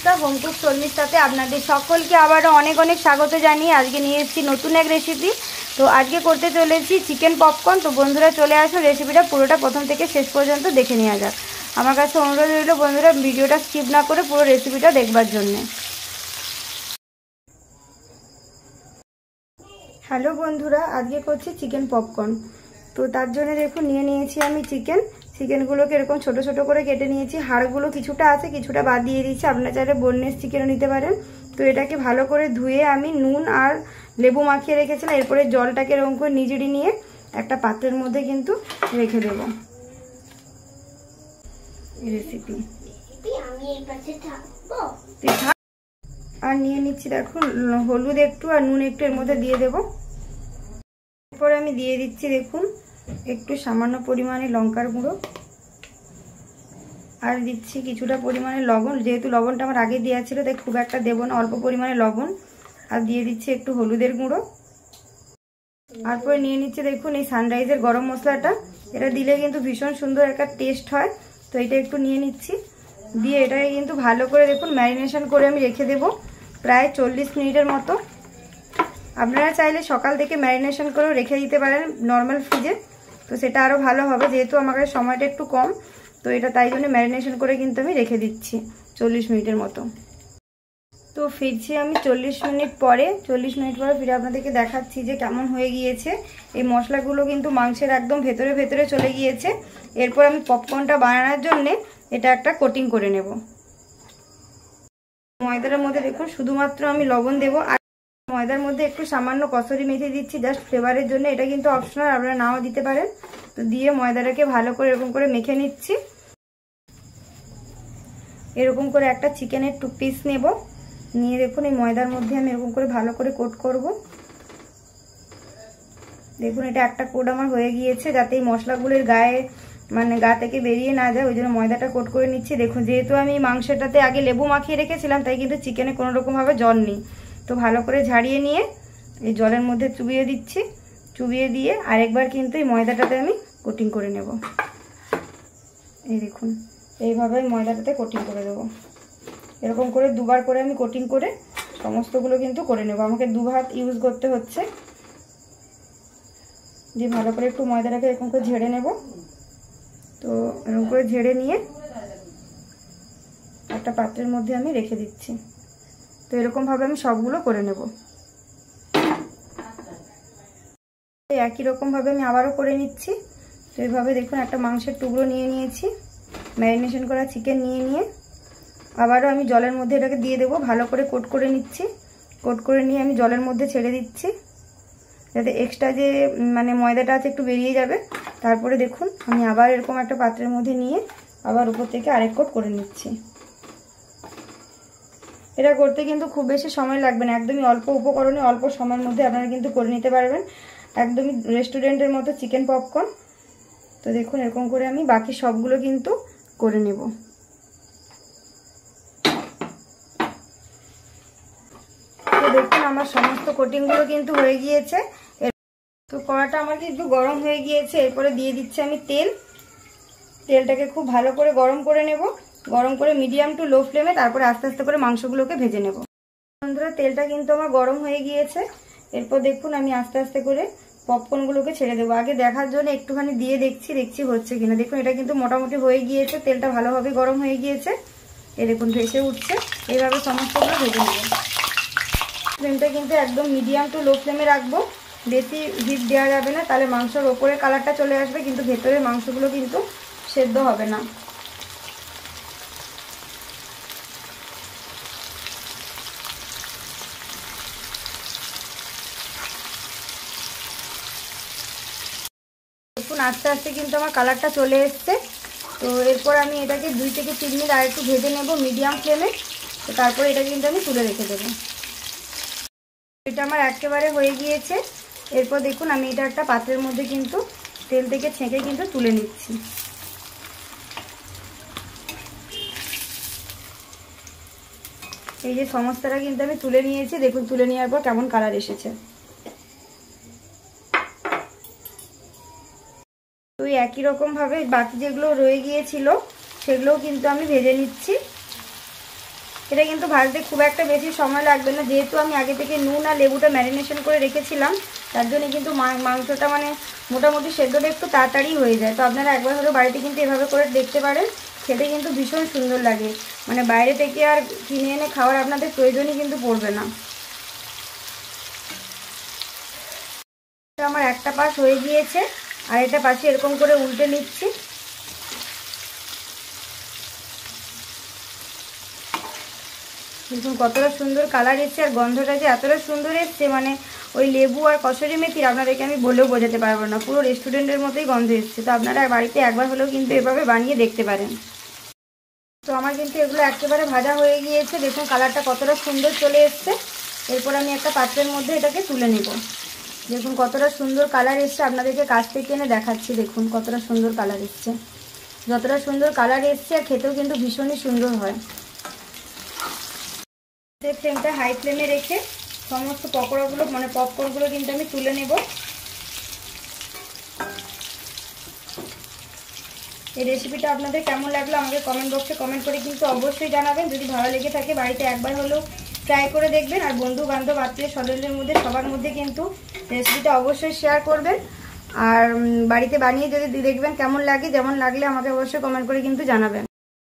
নমস্কার, home cook শর্মির সাথে আপনাদের সকলকে আবারও অনেক অনেক স্বাগত জানিয়ে আজকে নিয়ে এসেছি নতুন এক রেসিপি। তো আজকে করতে চলেছি চিকেন পপকর্ন। তো বন্ধুরা চলে আসো, রেসিপিটা পুরোটা প্রথম থেকে শেষ পর্যন্ত দেখে নেওয়া যাক। আমার কাছে অনুরোধ রইল বন্ধুরা ভিডিওটা স্কিপ না করে পুরো রেসিপিটা দেখবার জন্যে। হ্যালো বন্ধুরা, আজকে করছি চিকেন পপকর্ন। তো তার জন্য দেখুন নিয়ে নিয়েছি আমি চিকেনগুলোকে এরকম ছোট ছোট করে কেটে নিয়েছি। হাড়গুলো কিছুটা আছে, কিছুটা বাদ দিয়ে দিচ্ছি। আপনারা চাইলে বোনলেস চিকেনও নিতে পারেন। তো এটাকে ভালো করে ধুয়ে আমি নুন আর লেবু মাখিয়ে রেখেছিলাম। এরপরে জলটাকে এরকম করে নিজড়ি নিয়ে একটা পাত্রের মধ্যে কিন্তু রেখে দেব। রেসিপি আর নিয়ে নিচ্ছি দেখুন হলুদ একটু আর নুন একটু এর মধ্যে দিয়ে দেব। এরপরে আমি দিয়ে দিচ্ছি দেখুন একটু সামান্য পরিমাণে লঙ্কার গুঁড়ো, আর দিচ্ছি কিছুটা পরিমাণে লবণ। যেহেতু লবণটা আমার আগে দেওয়া ছিল তাই খুব একটা দেবো না, অল্প পরিমাণে লবণ। আর দিয়ে দিচ্ছি একটু হলুদের গুঁড়ো। তারপরে নিয়ে নিচ্ছি দেখুন এই সানরাইজের গরম মশলাটা। এটা দিলে কিন্তু ভীষণ সুন্দর একটা টেস্ট হয়। তো এটা একটু নিয়ে নিচ্ছি, দিয়ে এটাকে কিন্তু ভালো করে দেখুন ম্যারিনেশন করে আমি রেখে দেবো প্রায় 40 মিনিটের মতো। আপনারা চাইলে সকাল থেকে ম্যারিনেশন করেও রেখে দিতে পারেন নর্মাল ফ্রিজে, তো সেটা আরও ভালো হবে। যেহেতু আমার কাছে সময়টা একটু কম, তো এটা তাই জন্য ম্যারিনেশন করে কিন্তু আমি রেখে দিচ্ছি 40 মিনিটের মতো। তো ফিরছি আমি 40 মিনিট পরে ফিরে আপনাদেরকে দেখাচ্ছি যে কেমন হয়ে গিয়েছে। এই মশলাগুলো কিন্তু মাংসের একদম ভেতরে ভেতরে চলে গিয়েছে। এরপর আমি পপকর্নটা বানানোর জন্য এটা একটা কোটিং করে নেব। ময়দার মধ্যে দেখুন শুধুমাত্র আমি লবণ দেবো, আর ময়দার মধ্যে একটু সামান্য কসুরি মেথি দিচ্ছি জাস্ট ফ্লেভারের জন্য। এটা কিন্তু অপশনাল, আপনারা নাও দিতে পারেন। তো দিয়ে ময়দাটাকে ভালো করে এরকম করে মেখে নিচ্ছি। এরকম করে একটা চিকেনের 2 পিস নেব, নিয়ে দেখুন এই ময়দার মধ্যে আমি এরকম করে ভালো করে কোট করব। দেখুন এটা একটা কোট আমার হয়ে গিয়েছে, যাতে এই মশলাগুলোর গায়ে গা থেকে বেরিয়ে না যায়, ওই জন্য ময়দাটা কোট করে নিচ্ছি। দেখুন যেহেতু আমি মাংসটাতে আগে লেবু মাখিয়ে রেখেছিলাম তাই কিন্তু চিকেনে কোনো রকমভাবে জল নেই। তো ভালো করে ঝাড়িয়ে নিয়ে এই জলের মধ্যে চুবিয়ে দিচ্ছি। চুবিয়ে দিয়ে আরেকবার কিন্তু এই ময়দাটাতে আমি কোটিং করে নেব। এই দেখুন এইভাবে ময়দাটাতে কোটিং করে দেবো। এরকম করে দুবার করে আমি কোটিং করে সমস্তগুলো কিন্তু করে নেব। আমাকে 2 হাত ইউজ করতে হচ্ছে। দিয়ে ভালো করে একটু ময়দাটাকে এরকম করে ঝেড়ে নেব। তো এরকম করে ঝেড়ে নিয়ে একটা পাত্রের মধ্যে আমি রেখে দিচ্ছি। তো এরকমভাবে আমি সবগুলো করে নেব। একই রকমভাবে আমি আবারও করে নিচ্ছি। তো এইভাবে দেখুন একটা মাংসের টুকরো নিয়ে নিয়েছি, ম্যারিনেশন করা চিকেন নিয়ে আবারও আমি জলের মধ্যে এটাকে দিয়ে দেবো। ভালো করে কোট করে নিচ্ছি। কোট করে নিয়ে আমি জলের মধ্যে ছেড়ে দিচ্ছি, যাতে এক্সট্রা যে ময়দাটা আছে একটু বেরিয়ে যাবে। তারপরে দেখুন আমি আবার এরকম একটা পাত্রের মধ্যে নিয়ে আবার উপর থেকে আরেক কোট করে নিচ্ছি। এটা করতে কিন্তু খুব বেশি সময় লাগবে না, একদমই অল্প উপকরণে অল্প সময়ের মধ্যে আপনারা কিন্তু করে নিতে পারবেন, একদমই রেস্টুরেন্টের মতো চিকেন পপকর্ন। তো দেখুন এরকম করে আমি বাকি সবগুলো কিন্তু করে নেব। তো দেখুন আমার সমস্ত কোটিংগুলো কিন্তু হয়ে গিয়েছে। তো কড়াটা আমার কিন্তু গরম হয়ে গিয়েছে। এরপরে দিয়ে দিচ্ছি আমি তেলটাকে খুব ভালো করে গরম করে নেব। গরম করে মিডিয়াম টু লো ফ্লেমে, তারপরে আস্তে আস্তে করে মাংসগুলোকে ভেজে নেব। বন্ধুরা তেলটা কিন্তু আমার গরম হয়ে গিয়েছে। এরপর দেখুন আমি আস্তে আস্তে করে পপকর্নগুলোকে ছেড়ে দেবো। আগে দেখার জন্য একটুখানি দিয়ে দেখছি হচ্ছে কিনা। দেখুন এটা কিন্তু মোটামুটি হয়ে গিয়েছে, তেলটা ভালোভাবে গরম হয়ে গিয়েছে। এই দেখুন ভেসে উঠছে। এইভাবে সমস্তগুলো ভেজে নেব। ফ্লেমটা কিন্তু একদম মিডিয়াম টু লো ফ্লেমে রাখবো, বেশি হিট দেওয়া যাবে না, তাহলে মাংসের ওপরে কালারটা চলে আসবে কিন্তু ভেতরের মাংসগুলো কিন্তু সেদ্ধ হবে না। দেখুন আস্তে আস্তে কিন্তু আমার কালারটা চলে এসছে। তো এরপর আমি এটাকে 2 থেকে 3 মিনিট আর একটু ভেজে নেব মিডিয়াম ফ্লেমে। তো তারপর এটা কিন্তু আমি তুলে রেখে দেবো। এটা আমার একেবারে হয়ে গিয়েছে। এরপর দেখুন আমি এটা একটা পাত্রের মধ্যে কিন্তু তেল থেকে ছেঁকে কিন্তু তুলে নিচ্ছি। এই যে সমস্তটা কিন্তু আমি তুলে নিয়েছি। দেখুন তুলে নেওয়ার পর কেমন কালার এসেছে। তো একই রকমভাবে বাকি যেগুলো রয়ে গিয়েছিল সেগুলোও কিন্তু আমি ভেজে নিচ্ছি। এটা কিন্তু ভাজতে খুব একটা বেশি সময় লাগবে না, যেহেতু আমি আগে থেকে নুন আর লেবুটা ম্যারিনেশন করে রেখেছিলাম, তার জন্য কিন্তু মাংসটা মানে মোটামুটি সেদ্ধটা একটু তাড়াতাড়ি হয়ে যায়। তো আপনারা একবার হলেও বাড়িতে কিন্তু এভাবে করে দেখতে পারেন, খেতে কিন্তু ভীষণ সুন্দর লাগে। মানে বাইরে থেকে আর কিনে এনে খাওয়ার আপনাদের প্রয়োজনই কিন্তু পড়বে না। আমার একটা পাশ হয়ে গিয়েছে, আর এটা পাশে এরকম করে উল্টে নিচ্ছি। দেখুন কতটা সুন্দর কালার এসছে, আর গন্ধটা যে এতটা সুন্দর এসছে, মানে ওই লেবু আর কসুরি মেথির আপনাদেরকে আমি বলেও বোঝাতে পারবো না, পুরো রেস্টুরেন্টের মতোই গন্ধ এসছে। তো আপনারা বাড়িতে একবার হলেও কিন্তু এভাবে বানিয়ে দেখতে পারেন। তো আমার কিন্তু এগুলো একেবারে ভাজা হয়ে গিয়েছে, দেখুন কালারটা কতটা সুন্দর চলে এসছে। এরপর আমি একটা পাত্রের মধ্যে এটাকে তুলে নেব। দেখুন কতটা সুন্দর কালার এসছে, আপনাদেরকে কাছ থেকে এনে দেখাচ্ছি। দেখুন কতটা সুন্দর কালার এসছে, যতটা সুন্দর কালার এসছে আর খেতেও কিন্তু ভীষণই সুন্দর হয়। ফ্লেমটা হাই ফ্লেমে রেখে সমস্ত পকোড়াগুলো মানে পপকর্নগুলো কিন্তু আমি তুলে নেব। এই রেসিপিটা আপনাদের কেমন লাগলো আমাকে কমেন্ট বক্সে কমেন্ট করে কিন্তু অবশ্যই জানাবেন। যদি ভালো লেগে থাকে বাড়িতে একবার হলেও ট্রাই করে দেখবেন, আর বন্ধু বান্ধব আত্মীয় স্বজনদের মধ্যে সবার মধ্যে কিন্তু রেসিপিটা অবশ্যই শেয়ার করবেন। আর বাড়িতে বানিয়ে যদি দেখবেন কেমন লাগে, যেমন লাগলে আমাকে অবশ্যই কমেন্ট করে কিন্তু জানাবেন।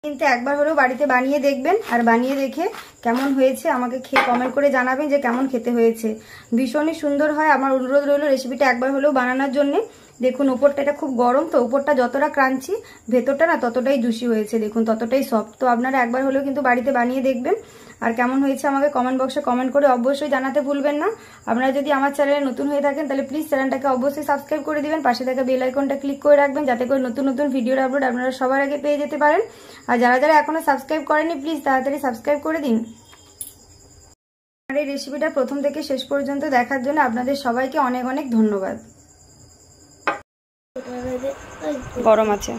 কিন্তু একবার হলেও বাড়িতে বানিয়ে দেখবেন, আর বানিয়ে দেখে কেমন হয়েছে আমাকে খেয়ে কমেন্ট করে জানাবেন যে কেমন খেতে হয়েছে। ভীষণই সুন্দর হয়, আমার অনুরোধ রইল রেসিপিটা একবার হলেও বানানোর জন্যে। দেখুন ওপরটা এটা খুব গরম, তো ওপরটা যতটা ক্রাঞ্চি ভেতরটা না ততটাই জুসি হয়েছে, দেখুন ততটাই সফট। তো আপনারা একবার হলেও কিন্তু বাড়িতে বানিয়ে দেখবেন, আর কেমন হয়েছে আমাকে কমেন্ট বক্সে কমেন্ট করে অবশ্যই জানাতে ভুলবেন না। আপনারা যদি আমার চ্যানেলে নতুন হয়ে থাকেন তাহলে প্লিজ চ্যানেলটাকে অবশ্যই সাবস্ক্রাইব করে দিবেন, পাশে থাকা বেল আইকনটা ক্লিক করে রাখবেন, যাতে করে নতুন নতুন ভিডিওর আপলোড আপনারা সবার আগে পেয়ে যেতে পারেন। আর যারা যারা এখনো সাবস্ক্রাইব করেনি প্লিজ তাড়াতাড়ি সাবস্ক্রাইব করে দিন। আর এই রেসিপিটা প্রথম থেকে শেষ পর্যন্ত দেখার জন্য আপনাদের সবাইকে অনেক অনেক ধন্যবাদ। গরম আছে।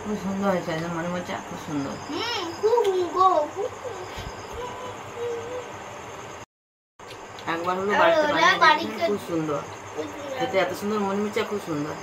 খুব সুন্দর হয়েছে, মনে হচ্ছে খুব সুন্দর। একবার হলো বাড়িতে বানিয়ে খুব সুন্দর খেতে, এত সুন্দর মনে হচ্ছে খুব সুন্দর।